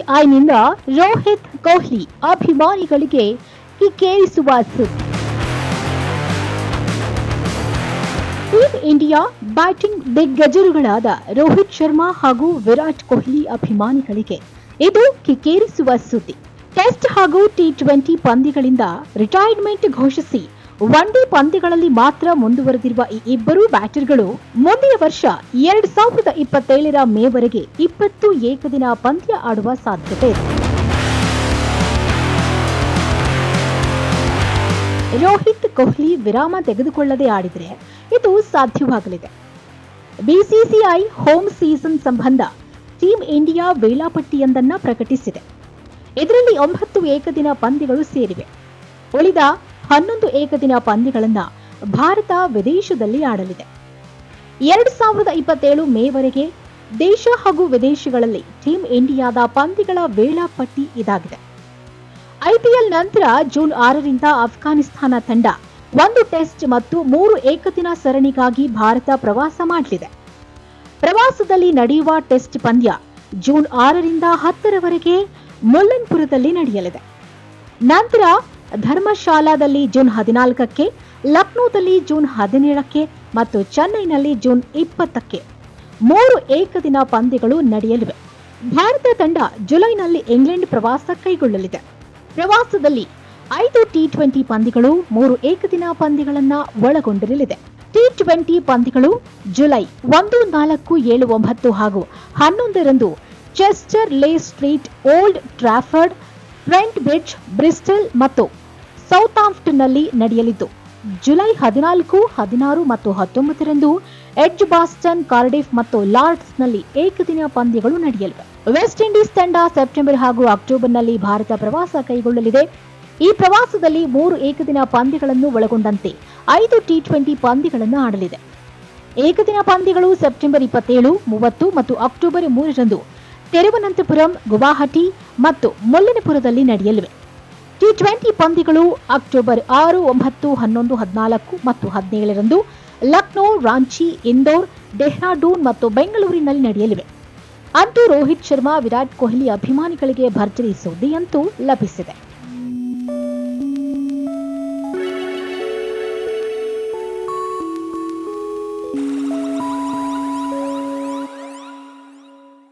ಬಿಸಿಸಿಐನಿಂದ ರೋಹಿತ್ ಕೊಹ್ಲಿ ಅಭಿಮಾನಿಗಳಿಗೆ ಕಿಕ್ಕೇರಿಸುವ ಸುದ್ದಿ. ಟೀಮ್ ಇಂಡಿಯಾ ಬ್ಯಾಟಿಂಗ್ ದಿಗ್ಗಜರುಗಳಾದ ರೋಹಿತ್ ಶರ್ಮಾ ಹಾಗೂ ವಿರಾಟ್ ಕೊಹ್ಲಿ ಅಭಿಮಾನಿಗಳಿಗೆ ಇದು ಕಿಕ್ಕೇರಿಸುವ ಸುದ್ದಿ. ಟೆಸ್ಟ್ ಹಾಗೂ ಟಿ20 ಪಂದ್ಯಗಳಿಂದ ರಿಟೈರ್ಮೆಂಟ್ ಘೋಷಿಸಿ ಒನ್ ಡೇ ಪಂದ್ಯಗಳಲ್ಲಿ ಮಾತ್ರ ಮುಂದುವರೆದಿರುವ ಈ ಇಬ್ಬರು ಬ್ಯಾಟರ್ಗಳು ಮುಂದಿನ ವರ್ಷ 2027ರ ಮೇವರೆಗೆ 20 ಏಕದಿನ ಪಂದ್ಯ ಆಡುವ ಸಾಧ್ಯತೆ ಇದೆ. ರೋಹಿತ್ ಕೊಹ್ಲಿ ವಿರಾಮ ತೆಗೆದುಕೊಳ್ಳದೆ ಆಡಿದರೆ ಇದು ಸಾಧ್ಯವಾಗಲಿದೆ. ಬಿಸಿಸಿಐ ಹೋಮ್ ಸೀಸನ್ ಸಂಬಂಧ ಟೀಮ್ ಇಂಡಿಯಾ ವೇಳಾಪಟ್ಟಿಯೊಂದನ್ನು ಪ್ರಕಟಿಸಿದೆ. ಇದರಲ್ಲಿ 9 ಏಕದಿನ ಪಂದ್ಯಗಳು ಸೇರಿವೆ. ಉಳಿದ 11 ಏಕದಿನ ಪಂದ್ಯಗಳನ್ನು ಭಾರತ ವಿದೇಶದಲ್ಲಿ ಆಡಲಿದೆ. 2027 ಮೇವರೆಗೆ ದೇಶ ಹಾಗೂ ವಿದೇಶಗಳಲ್ಲಿ ಟೀಮ್ ಇಂಡಿಯಾದ ಪಂದ್ಯಗಳ ವೇಳಾಪಟ್ಟಿ ಇದಾಗಿದೆ. ಐಪಿಎಲ್ ನಂತರ ಜೂನ್ 6ರಿಂದ ಅಫ್ಘಾನಿಸ್ತಾನ ತಂಡ 1 ಟೆಸ್ಟ್ ಮತ್ತು 3 ಏಕದಿನ ಸರಣಿಗಾಗಿ ಭಾರತ ಪ್ರವಾಸ ಮಾಡಲಿದೆ. ಪ್ರವಾಸದಲ್ಲಿ ನಡೆಯುವ ಟೆಸ್ಟ್ ಪಂದ್ಯ ಜೂನ್ 6ರಿಂದ 10ರವರೆಗೆ ಮುಲ್ಲನ್ಪುರದಲ್ಲಿ ನಡೆಯಲಿದೆ. ನಂತರ ಧರ್ಮಶಾಲಾದಲ್ಲಿ ಜೂನ್ 14ಕ್ಕೆ, ಲಕ್ನೋದಲ್ಲಿ ಜೂನ್ 17ಕ್ಕೆ ಮತ್ತು ಚೆನ್ನೈನಲ್ಲಿ ಜೂನ್ 20ಕ್ಕೆ 3 ಏಕದಿನ ಪಂದ್ಯಗಳು ನಡೆಯಲಿವೆ. ಭಾರತ ತಂಡ ಜುಲೈನಲ್ಲಿ ಇಂಗ್ಲೆಂಡ್ ಪ್ರವಾಸ ಕೈಗೊಳ್ಳಲಿದೆ. ಪ್ರವಾಸದಲ್ಲಿ 5 ಟಿ20 ಪಂದ್ಯಗಳು 3 ಏಕದಿನ ಪಂದ್ಯಗಳನ್ನು ಒಳಗೊಂಡಿರಲಿದೆ. ಟಿ20 ಪಂದ್ಯಗಳು ಜುಲೈ 1, 4, 7, 9 ಹಾಗೂ 11ರಂದು ಚೆಸ್ಟರ್ ಲೇ street, old Trafford, Trent bridge, Bristol ಮತ್ತು ಸೌತಾಂಪ್ಟನ್ನಲ್ಲಿ ನಡೆಯಲಿದ್ದು, ಜುಲೈ 14, 16 ಮತ್ತು 19ರಂದು ಎಡ್ಜ್ ಬಾಸ್ಟನ್, ಕಾರ್ಡಿಫ್ ಮತ್ತು ಲಾರ್ಡ್ಸ್ನಲ್ಲಿ ಏಕದಿನ ಪಂದ್ಯಗಳು ನಡೆಯಲಿವೆ. ವೆಸ್ಟ್ ಇಂಡೀಸ್ ತಂಡ ಸೆಪ್ಟೆಂಬರ್ ಹಾಗೂ ಅಕ್ಟೋಬರ್ನಲ್ಲಿ ಭಾರತ ಪ್ರವಾಸ ಕೈಗೊಳ್ಳಲಿದೆ. ಈ ಪ್ರವಾಸದಲ್ಲಿ 3 ಏಕದಿನ ಪಂದ್ಯಗಳನ್ನು ಒಳಗೊಂಡಂತೆ 5 ಟಿ20 ಪಂದ್ಯಗಳನ್ನು ಆಡಲಿದೆ. ಏಕದಿನ ಪಂದ್ಯಗಳು ಸೆಪ್ಟೆಂಬರ್ 27, 30 ಮತ್ತು ಅಕ್ಟೋಬರ್ 3ರಂದು ತಿರುವನಂತಪುರಂ, ಗುವಾಹಟಿ ಮತ್ತು ಮುಲ್ಲನಪುರದಲ್ಲಿ ನಡೆಯಲಿವೆ. ಟಿ20 ಪಂದ್ಯಗಳು ಅಕ್ಟೋಬರ್ 6, 9, 11, 14 ಮತ್ತು 17ರಂದು ಲಕ್ನೋ, ರಾಂಚಿ, ಇಂದೋರ್, ಡೆಹ್ರಾಡೂನ್ ಮತ್ತು ಬೆಂಗಳೂರಿನಲ್ಲಿ ನಡೆಯಲಿವೆ. ಅಂತೂ ರೋಹಿತ್ ಶರ್ಮಾ, ವಿರಾಟ್ ಕೊಹ್ಲಿ ಅಭಿಮಾನಿಗಳಿಗೆ ಭರ್ಜರಿ ಸುದ್ದಿಯಂತೂ ಲಭಿಸಿದೆ.